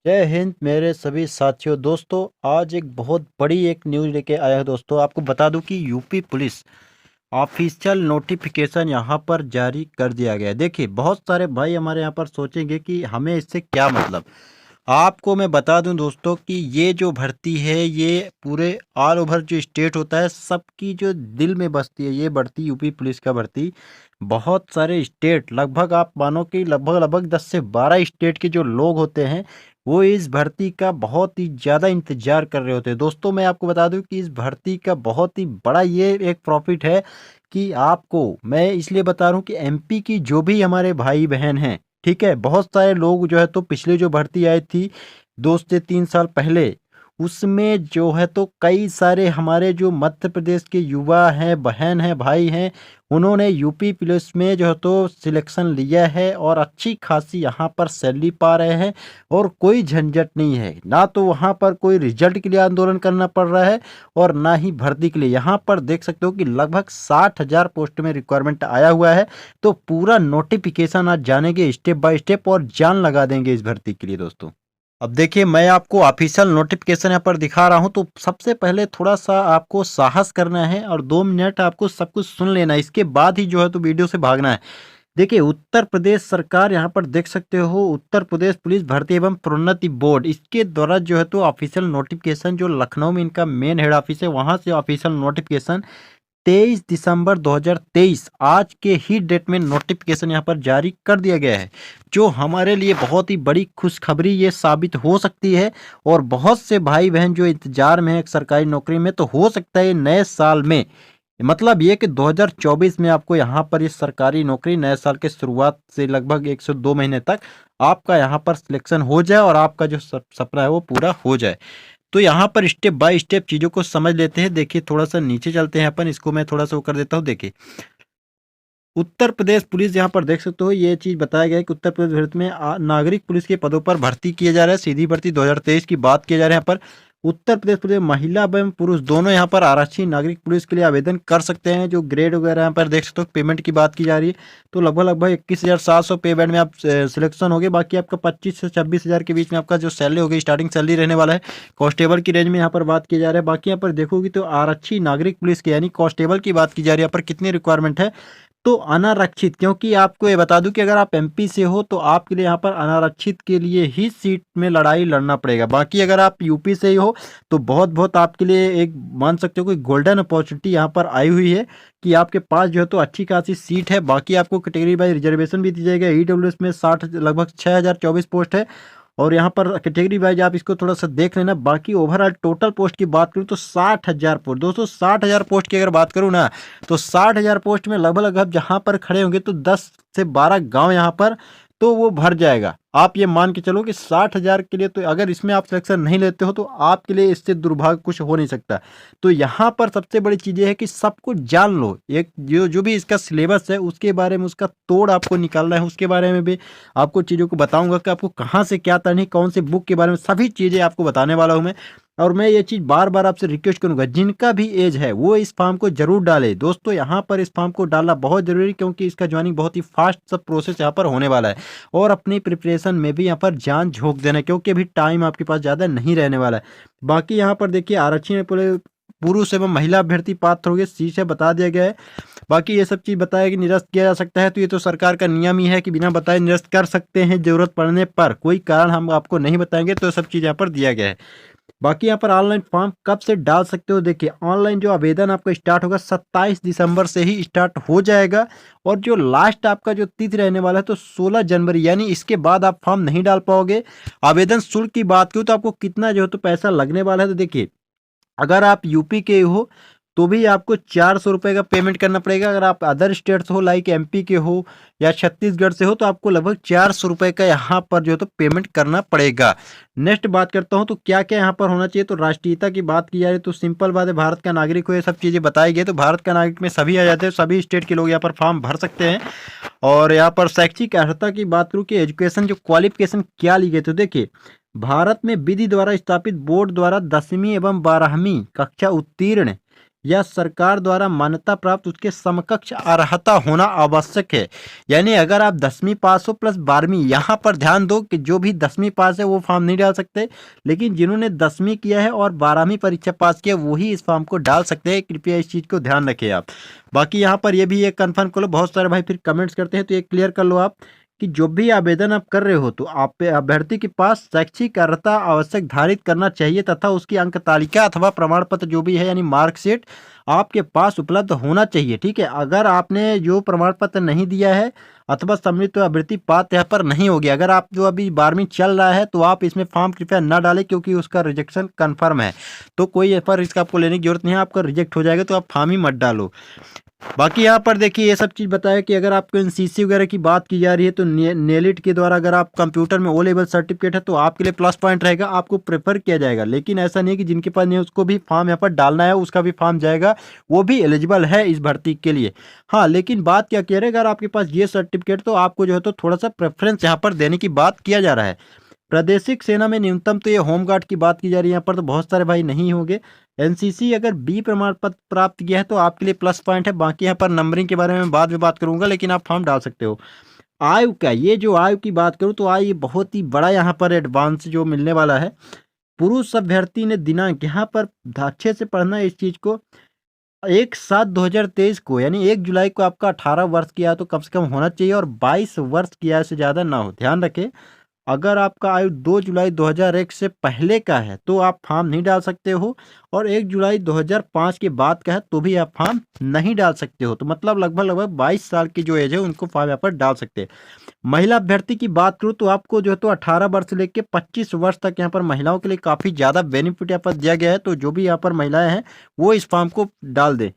जय हिंद मेरे सभी साथियों दोस्तों। आज एक बहुत बड़ी एक न्यूज़ लेके आया है दोस्तों। आपको बता दूं कि यूपी पुलिस ऑफिशियल नोटिफिकेशन यहाँ पर जारी कर दिया गया है। देखिए, बहुत सारे भाई हमारे यहाँ पर सोचेंगे कि हमें इससे क्या मतलब। आपको मैं बता दूं दोस्तों कि ये जो भर्ती है ये पूरे ऑल ओवर जो स्टेट होता है सबकी जो दिल में बसती है ये भर्ती, यूपी पुलिस का भर्ती। बहुत सारे स्टेट, लगभग आप मानो कि लगभग लगभग 10 से 12 स्टेट के जो लोग होते हैं वो इस भर्ती का बहुत ही ज़्यादा इंतजार कर रहे होते हैं। दोस्तों, मैं आपको बता दूं कि इस भर्ती का बहुत ही बड़ा ये एक प्रॉफिट है कि आपको मैं इसलिए बता रहा हूँ कि एमपी की जो भी हमारे भाई बहन हैं, ठीक है, बहुत सारे लोग जो है तो पिछले जो भर्ती आई थी 2 से 3 साल पहले, उसमें जो है तो कई सारे हमारे जो मध्य प्रदेश के युवा हैं, बहन हैं, भाई हैं, उन्होंने यूपी पुलिस में जो है तो सिलेक्शन लिया है और अच्छी खासी यहाँ पर सैलरी पा रहे हैं। और कोई झंझट नहीं है, ना तो वहाँ पर कोई रिजल्ट के लिए आंदोलन करना पड़ रहा है और ना ही भर्ती के लिए। यहाँ पर देख सकते हो कि लगभग 60,000 पोस्ट में रिक्वायरमेंट आया हुआ है। तो पूरा नोटिफिकेशन आज जानेंगे स्टेप बाय स्टेप और जान लगा देंगे इस भर्ती के लिए दोस्तों। अब देखिए, मैं आपको ऑफिशियल नोटिफिकेशन यहाँ पर दिखा रहा हूँ। तो सबसे पहले थोड़ा सा आपको साहस करना है और 2 मिनट आपको सब कुछ सुन लेना है, इसके बाद ही जो है तो वीडियो से भागना है। देखिए, उत्तर प्रदेश सरकार यहाँ पर देख सकते हो, उत्तर प्रदेश पुलिस भर्ती एवं प्रोन्नति बोर्ड, इसके द्वारा जो है तो ऑफिशियल नोटिफिकेशन, जो लखनऊ में इनका मेन हेड ऑफिस है वहाँ से ऑफिशियल नोटिफिकेशन 23 दिसंबर 2023 आज के ही डेट में नोटिफिकेशन यहाँ पर जारी कर दिया गया है, जो हमारे लिए बहुत ही बड़ी खुशखबरी ये साबित हो सकती है। और बहुत से भाई बहन जो इंतजार में है एक सरकारी नौकरी में, तो हो सकता है नए साल में, मतलब ये कि 2024 में आपको यहाँ पर ये सरकारी नौकरी नए साल के शुरुआत से लगभग 1 से 2 महीने तक आपका यहाँ पर सिलेक्शन हो जाए और आपका जो सपना है वो पूरा हो जाए। तो यहाँ पर स्टेप बाय स्टेप चीज़ों को समझ लेते हैं। देखिए, थोड़ा सा नीचे चलते हैं अपन, इसको मैं थोड़ा सा वो कर देता हूँ। देखिए, उत्तर प्रदेश पुलिस यहाँ पर देख सकते हो, ये चीज़ बताया गया है कि उत्तर प्रदेश पुलिस में नागरिक पुलिस के पदों पर भर्ती किया जा रहा है। सीधी भर्ती 2023 की बात किया जा रहा है यहाँ पर। उत्तर प्रदेश पुलिस में महिला एवं पुरुष दोनों यहाँ पर आरक्षी नागरिक पुलिस के लिए आवेदन कर सकते हैं। जो ग्रेड वगैरह यहाँ पर देख सकते हो, पेमेंट की बात की जा रही है तो लगभग लगभग 21,700 पे बैंड में आप सिलेक्शन होगे। बाकी आपका 25 से 26,000 के बीच में आपका जो सैलरी होगी, स्टार्टिंग सैलरी रहने वाला है। कांस्टेबल की रेंज में यहाँ पर बात की जा रहा है। बाकी यहाँ पर देखोगे तो आरक्षी नागरिक पुलिस के यानी कांस्टेबल की बात की जा रही है। यहाँ पर कितनी रिक्वायरमेंट है तो अनारक्षित, क्योंकि आपको ये बता दूं कि अगर आप एमपी से हो तो आपके लिए यहाँ पर अनारक्षित के लिए ही सीट में लड़ाई लड़ना पड़ेगा। बाकी अगर आप यूपी से ही हो तो बहुत बहुत आपके लिए एक मान सकते हो कि गोल्डन अपॉर्चुनिटी यहाँ पर आई हुई है कि आपके पास जो है तो अच्छी खासी सीट है। बाकी आपको कैटेगरी वाइज रिजर्वेशन भी दी जाएगा। ईडब्ल्यूएस में 60 लगभग 6,024 पोस्ट है और यहाँ पर कैटेगरी वाइज आप इसको थोड़ा सा देख लेना। बाकी ओवरऑल टोटल पोस्ट की बात करूँ तो 60,000 पोस्ट, दोस्तों 60,000 पोस्ट की अगर बात करूँ ना तो 60,000 पोस्ट में लगभग लगभग जहाँ पर खड़े होंगे तो 10 से 12 गांव यहाँ पर तो वो भर जाएगा। आप ये मान के चलो कि 60,000 के लिए, तो अगर इसमें आप सिलेक्शन नहीं लेते हो तो आपके लिए इससे दुर्भाग्य कुछ हो नहीं सकता। तो यहाँ पर सबसे बड़ी चीज़ ये है कि सब कुछ जान लो, एक जो जो भी इसका सिलेबस है उसके बारे में, उसका तोड़ आपको निकालना है, उसके बारे में भी आपको चीज़ों को बताऊंगा कि आपको कहाँ से क्या करनी, कौन से बुक के बारे में, सभी चीज़ें आपको बताने वाला हूँ मैं। और मैं ये चीज़ बार बार आपसे रिक्वेस्ट करूंगा, जिनका भी एज है वो इस फॉर्म को जरूर डालें। दोस्तों, यहाँ पर इस फॉर्म को डालना बहुत जरूरी, क्योंकि इसका ज्वाइनिंग बहुत ही फास्ट सब प्रोसेस यहाँ पर होने वाला है। और अपनी प्रिपरेशन में भी यहाँ पर जान झोंक देना, क्योंकि अभी टाइम आपके पास ज़्यादा नहीं रहने वाला है। बाकी यहाँ पर देखिए, आरक्षण में पूरे पुरुष एवं महिला अभ्यर्थी पात्र होंगे, सी से बता दिया गया है। बाकी ये सब चीज़ बताया कि निरस्त किया जा सकता है, तो ये तो सरकार का नियम ही है कि बिना बताए निरस्त कर सकते हैं जरूरत पड़ने पर। कोई कारण हम आपको नहीं बताएंगे, तो सब चीज़ यहाँ पर दिया गया है। बाकी यहाँ पर ऑनलाइन फॉर्म कब से डाल सकते हो, देखिए ऑनलाइन जो आवेदन आपका स्टार्ट होगा 27 दिसंबर से ही स्टार्ट हो जाएगा। और जो लास्ट आपका जो तिथि रहने वाला है तो 16 जनवरी, यानी इसके बाद आप फॉर्म नहीं डाल पाओगे। आवेदन शुल्क की बात करूँ तो आपको कितना जो है तो पैसा लगने वाला है, तो देखिए अगर आप यूपी के हो तो भी आपको 400 रुपये का पेमेंट करना पड़ेगा। अगर आप अदर स्टेट्स हो लाइक एमपी के हो या छत्तीसगढ़ से हो तो आपको लगभग 400 रुपये का यहाँ पर जो है तो पेमेंट करना पड़ेगा। नेक्स्ट बात करता हूँ तो क्या क्या यहाँ पर होना चाहिए, तो राष्ट्रीयता की बात की जा रही है तो सिंपल बात है, भारत का नागरिक हो, ये सब चीज़ें बताई गई। तो भारत का नागरिक में सभी आ जाते हैं, सभी स्टेट के लोग यहाँ पर फॉर्म भर सकते हैं। और यहाँ पर शैक्षिक अर्हता की बात करूँ कि एजुकेशन जो क्वालिफिकेशन क्या ली गई, तो देखिए भारत में विधि द्वारा स्थापित बोर्ड द्वारा 10वीं एवं 12वीं कक्षा उत्तीर्ण या सरकार द्वारा मान्यता प्राप्त उसके समकक्ष अर्हता होना आवश्यक है। यानी अगर आप 10वीं पास हो प्लस 12वीं, यहाँ पर ध्यान दो कि जो भी 10वीं पास है वो फॉर्म नहीं डाल सकते, लेकिन जिन्होंने 10वीं किया है और 12वीं परीक्षा पास किया वही इस फॉर्म को डाल सकते हैं। कृपया इस चीज़ को ध्यान रखें आप। बाकी यहाँ पर ये भी एक कन्फर्म कर लो, बहुत सारे भाई फिर कमेंट्स करते हैं, तो ये क्लियर कर लो आप कि जो भी आवेदन आप कर रहे हो तो आप पे अभ्यर्थी के पास शैक्षिक अर्हता आवश्यक धारित करना चाहिए तथा उसकी अंक तालिका अथवा प्रमाण पत्र जो भी है यानी मार्कशीट आपके पास उपलब्ध होना चाहिए। ठीक है, अगर आपने जो प्रमाण पत्र नहीं दिया है अथवा सम्मिलित अभ्यर्थी पात्र यहाँ पर नहीं होगी, अगर आप जो अभी 12वीं चल रहा है तो आप इसमें फॉर्म कृपया ना डालें क्योंकि उसका रिजेक्शन कन्फर्म है। तो कोई यहाँ पर रिस्क आपको लेने की जरूरत नहीं है, आपका रिजेक्ट हो जाएगा तो आप फॉर्म ही मत डालो। बाकी यहाँ पर देखिए ये सब चीज़ बताया कि अगर आपको एनसीसी वगैरह की बात की जा रही है तो नेलिट के द्वारा अगर आप कंप्यूटर में ओ लेवल सर्टिफिकेट है तो आपके लिए प्लस पॉइंट रहेगा, आपको प्रेफर किया जाएगा। लेकिन ऐसा नहीं कि जिनके पास नहीं है उसको भी फॉर्म यहाँ पर डालना है, उसका भी फॉर्म जाएगा, वो भी एलिजिबल है इस भर्ती के लिए। हाँ, लेकिन बात क्या कह रहे हैं, अगर आपके पास ये सर्टिफिकेट तो आपको जो है तो थोड़ा सा प्रेफरेंस यहाँ पर देने की बात किया जा रहा है। प्रादेशिक सेना में न्यूनतम तो ये होमगार्ड की बात की जा रही है, यहाँ पर तो बहुत सारे भाई नहीं होंगे। एनसीसी अगर बी प्रमाण पत्र प्राप्त किया है तो आपके लिए प्लस पॉइंट है। बाकी यहाँ पर नंबरिंग के बारे में बाद में बात करूंगा, लेकिन आप फॉर्म डाल सकते हो। आयु का, ये जो आयु की बात करूँ तो आयु बहुत ही बड़ा यहाँ पर एडवांस जो मिलने वाला है। पुरुष अभ्यर्थी ने दिनांक यहाँ पर अच्छे से पढ़ना है इस चीज़ को, 1/7/2023 को यानी 1 जुलाई को आपका 18 वर्ष किया है तो कम से कम होना चाहिए और 22 वर्ष किया से ज़्यादा ना हो। ध्यान रखें, अगर आपका आयु 2 जुलाई 2001 से पहले का है तो आप फॉर्म नहीं डाल सकते हो, और 1 जुलाई 2005 के बाद का है तो भी आप फॉर्म नहीं डाल सकते हो। तो मतलब लगभग लगभग 22 साल की जो एज है उनको फॉर्म यहाँ पर डाल सकते हैं। महिला अभ्यर्थी की बात करूँ तो आपको जो है तो 18 वर्ष से लेकर 25 वर्ष तक यहाँ पर महिलाओं के लिए काफ़ी ज़्यादा बेनिफिट यहाँ पर दिया गया है, तो जो भी यहाँ पर महिलाएं हैं वो इस फॉर्म को डाल दें।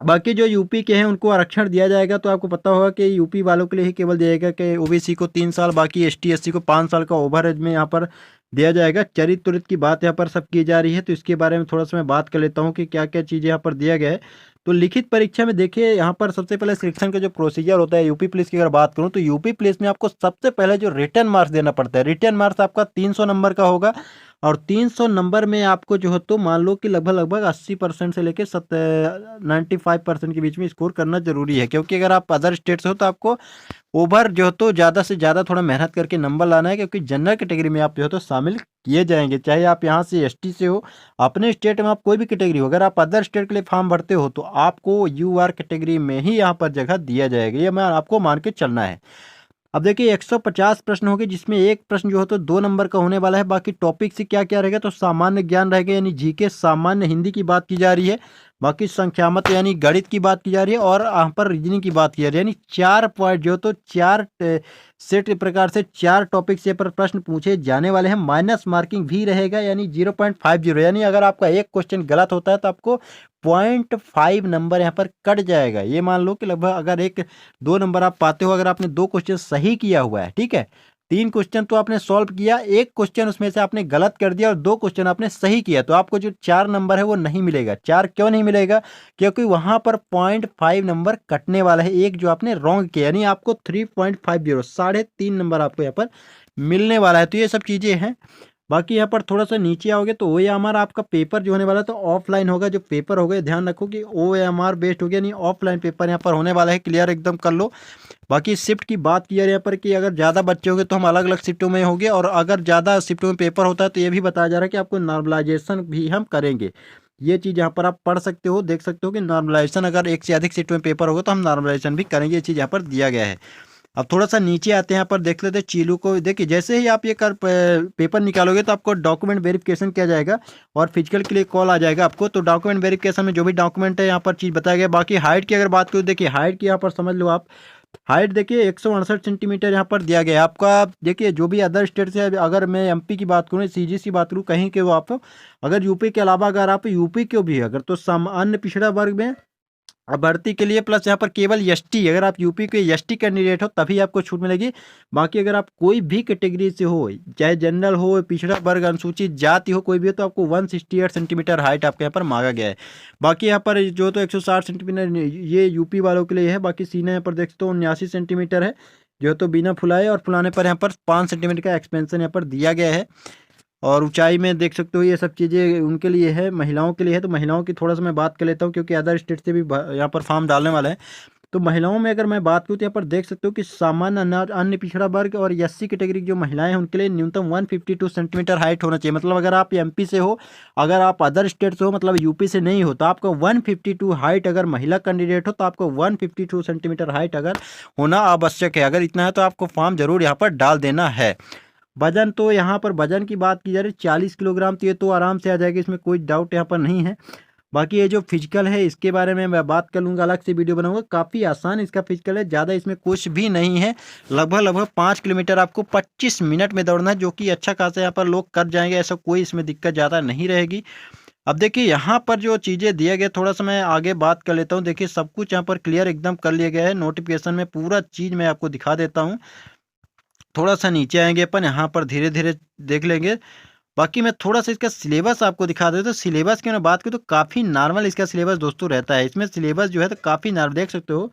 बाकी जो यूपी के हैं उनको आरक्षण दिया जाएगा, तो आपको पता होगा कि यूपी वालों के लिए ही केवल दिया जाएगा कि ओबीसी को 3 साल, बाकी एसटी एससी को 5 साल का ओवर एज में यहाँ पर दिया जाएगा। चरित्र की बात यहाँ पर सब की जा रही है, तो इसके बारे में थोड़ा सा मैं बात कर लेता हूँ कि क्या क्या चीज़ें यहाँ पर दिया गया है। तो लिखित परीक्षा में देखिए यहाँ पर सबसे पहले सिलेक्शन का जो प्रोसीजर होता है यूपी पुलिस की अगर बात करूँ तो यूपी पुलिस में आपको सबसे पहले जो रिटर्न मार्क्स देना पड़ता है, रिटर्न मार्क्स आपका 300 नंबर का होगा, और 300 नंबर में आपको जो है तो मान लो कि लगभग लगभग 80% से लेकर 95% के बीच में स्कोर करना जरूरी है, क्योंकि अगर आप अदर स्टेट से हो तो आपको ओवर जो है तो ज़्यादा से ज़्यादा थोड़ा मेहनत करके नंबर लाना है, क्योंकि जनरल कैटेगरी में आप जो है तो शामिल किए जाएंगे, चाहे आप यहाँ से एसटी से हो, अपने स्टेट में आप कोई भी कैटेगरी हो, अगर आप अदर स्टेट के लिए फॉर्म भरते हो तो आपको यूआर कैटेगरी में ही यहाँ पर जगह दिया जाएगा, ये मैं आपको मान के चलना है। अब देखिए 150 प्रश्न होंगे, जिसमें एक प्रश्न जो है तो 2 नंबर का होने वाला है। बाकी टॉपिक से क्या क्या रहेगा तो सामान्य ज्ञान रहेगा यानी जीके, सामान्य हिंदी की बात की जा रही है, बाकी संख्यामत यानी गणित की बात की जा रही है, और यहाँ पर रीजनिंग की बात की जा रही है, यानी 4 पॉइंट जो तो 4 सेट प्रकार से 4 टॉपिक से पर प्रश्न पूछे जाने वाले हैं। माइनस मार्किंग भी रहेगा यानी 0.50, यानी अगर आपका एक क्वेश्चन गलत होता है तो आपको 0.5 नंबर यहाँ पर कट जाएगा। ये मान लो कि लगभग अगर 1-2 नंबर आप पाते हो, अगर आपने 2 क्वेश्चन सही किया हुआ है, ठीक है, 3 क्वेश्चन तो आपने सॉल्व किया, एक क्वेश्चन उसमें से आपने गलत कर दिया और 2 क्वेश्चन आपने सही किया, तो आपको जो 4 नंबर है वो नहीं मिलेगा। 4 क्यों नहीं मिलेगा, क्योंकि वहां पर 0.5 नंबर कटने वाला है, एक जो आपने रॉन्ग किया, यानी आपको 3.50 3.5 नंबर आपको यहाँ पर मिलने वाला है। तो ये सब चीज़ें हैं। बाकी यहाँ पर थोड़ा सा नीचे आओगे तो OMR आपका पेपर जो होने वाला है तो ऑफलाइन होगा, जो पेपर होगा ध्यान रखो कि OMR बेस्ड हो गया, नहीं ऑफलाइन पेपर यहाँ पर होने वाला है, क्लियर एकदम कर लो। बाकी शिफ्ट की बात की जा रही है यहाँ पर कि अगर ज़्यादा बच्चे होंगे तो हम अलग अलग शिफ्टों में होंगे, और अगर ज़्यादा शिफ्टों में पेपर होता है तो ये भी बताया जा रहा है कि आपको नॉर्मलाइजेशन भी हम करेंगे। ये चीज़ यहाँ पर आप पढ़ सकते हो, देख सकते हो कि नॉर्मलाइजेशन अगर एक से अधिक शिफ्ट में पेपर होगा तो हम नॉर्मलाइजेशन भी करेंगे, ये चीज़ यहाँ पर दिया गया है। अब थोड़ा सा नीचे आते हैं, यहाँ पर देख लेते हैं चीलू को। देखिए जैसे ही आप ये पेपर निकालोगे तो आपको डॉक्यूमेंट वेरिफिकेशन किया जाएगा और फिजिकल के लिए कॉल आ जाएगा आपको। तो डॉक्यूमेंट वेरिफिकेशन में जो भी डॉक्यूमेंट है यहाँ पर चीज़ बताया गया। बाकी हाइट की अगर बात करूँ, देखिए हाइट की यहाँ पर समझ लो आप, हाइट देखिए 168 सेंटीमीटर यहाँ पर दिया गया है आपका। देखिए जो भी अदर स्टेट से, अगर मैं एमपी की बात करूँ, सीजी की बात करूँ, कहीं के वो आप, अगर यूपी के अलावा अगर आप यूपी के भी अगर तो सामान्य पिछड़ा वर्ग में भर्ती के लिए प्लस यहाँ पर केवल एसटी, अगर आप यूपी के एसटी कैंडिडेट हो तभी आपको छूट मिलेगी। बाकी अगर आप कोई भी कैटेगरी से हो, चाहे जनरल हो, पिछड़ा वर्ग, अनुसूचित जाति हो, कोई भी हो, तो आपको 168 सेंटीमीटर हाइट आपके यहाँ पर मांगा गया है। बाकी यहाँ पर जो तो 160 सेंटीमीटर ये यूपी वालों के लिए है। बाकी सीना यहाँ पर देख सकते हो 79 सेंटीमीटर है, जो तो बिना फुलाए, और फुलाने पर यहाँ पर 5 सेंटीमीटर का एक्सपेंशन यहाँ पर दिया गया है। और ऊंचाई में देख सकते हो ये सब चीज़ें उनके लिए है, महिलाओं के लिए है। तो महिलाओं की थोड़ा सा मैं बात कर लेता हूँ क्योंकि अदर स्टेट से भी यहाँ पर फॉर्म डालने वाला है। तो महिलाओं में अगर मैं बात करूँ तो यहाँ पर देख सकते हो कि सामान्य अनाज अन्य पिछड़ा वर्ग और एससी कैटेगरी की जो महिलाएं हैं उनके लिए न्यूनतम 152 सेंटीमीटर हाइट होना चाहिए। मतलब अगर आप एमपी से हो, अगर आप अदर स्टेट से हो, मतलब यूपी से नहीं हो, तो आपका 152 हाइट, अगर महिला कैंडिडेट हो तो आपको 152 सेंटीमीटर हाइट अगर होना आवश्यक है। अगर इतना है तो आपको फॉर्म जरूर यहाँ पर डाल देना है। वजन, तो यहाँ पर वजन की बात की जा रही है 40 किलोग्राम, तो ये तो आराम से आ जाएगी, इसमें कोई डाउट यहाँ पर नहीं है। बाकी ये जो फिजिकल है इसके बारे में मैं बात कर लूँगा, अलग से वीडियो बनाऊंगा। काफ़ी आसान इसका फिजिकल है, ज़्यादा इसमें कुछ भी नहीं है। लगभग लगभग 5 किलोमीटर आपको 25 मिनट में दौड़ना है, जो कि अच्छा खासा यहाँ पर लोग कर जाएंगे, ऐसा कोई इसमें दिक्कत ज़्यादा नहीं रहेगी। अब देखिए यहाँ पर जो चीज़ें दिया गया, थोड़ा सा मैं आगे बात कर लेता हूँ। देखिए सब कुछ यहाँ पर क्लियर एकदम कर लिया गया है, नोटिफिकेशन में पूरा चीज़ मैं आपको दिखा देता हूँ। थोड़ा सा नीचे आएंगे अपन, यहाँ पर धीरे धीरे देख लेंगे। बाकी मैं थोड़ा सा इसका सिलेबस आपको दिखा देता हूँ। तो सिलेबस की मैं बात करूँ तो काफ़ी नॉर्मल इसका सिलेबस दोस्तों रहता है। इसमें सिलेबस जो है तो काफ़ी नॉर्मल देख सकते हो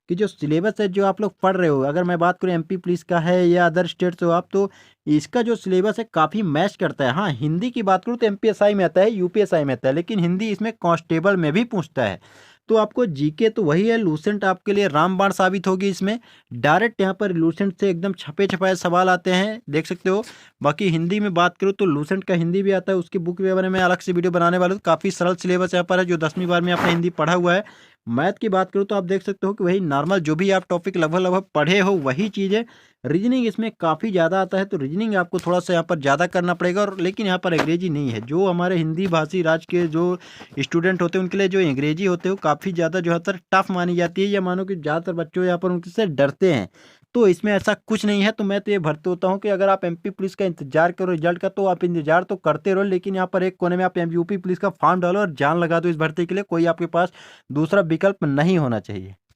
कि जो सिलेबस है जो आप लोग पढ़ रहे हो, अगर मैं बात करूँ एमपी पुलिस का है या अदर स्टेट से हो आप, तो इसका जो सिलेबस है काफ़ी मैच करता है। हाँ, हिंदी की बात करूँ तो एमपीएसआई में आता है, यूपीएसआई में आता है, लेकिन हिंदी इसमें कांस्टेबल में भी पूछता है। तो आपको जीके तो वही है, लूसेंट आपके लिए रामबाण साबित होगी। इसमें डायरेक्ट यहाँ पर लूसेंट से एकदम छपे छपाए सवाल आते हैं, देख सकते हो। बाकी हिंदी में बात करूँ तो लूसेंट का हिंदी भी आता है, उसकी बुक के बारे में अलग से वीडियो बनाने वाला हूँ। काफ़ी सरल सिलेबस यहाँ पर है, जो 10वीं बार में आपने हिंदी पढ़ा हुआ है। मैथ की बात करूँ तो आप देख सकते हो कि वही नॉर्मल जो भी आप टॉपिक लगभग लगभग पढ़े हो वही चीज़ है। रीजनिंग इसमें काफ़ी ज़्यादा आता है, तो रीजनिंग आपको थोड़ा सा यहाँ पर ज़्यादा करना पड़ेगा। और लेकिन यहाँ पर अंग्रेजी नहीं है, जो हमारे हिंदी भाषी राज्य के जो स्टूडेंट होते हैं उनके लिए जो अंग्रेजी होते हैं वो काफ़ी ज़्यादा जो है टफ मानी जाती है, या मानो कि ज़्यादातर बच्चों यहाँ पर उनसे डरते हैं। तो इसमें ऐसा कुछ नहीं है। तो मैं तो ये भरते होता हूँ कि अगर आप एमपी पुलिस का इंतजार करो रिजल्ट का, तो आप इंतजार तो करते रहो, लेकिन यहाँ पर एक कोने में आप यूपी पुलिस का फॉर्म डालो और जान लगा दो इस भर्ती के लिए। कोई आपके पास दूसरा विकल्प नहीं होना चाहिए।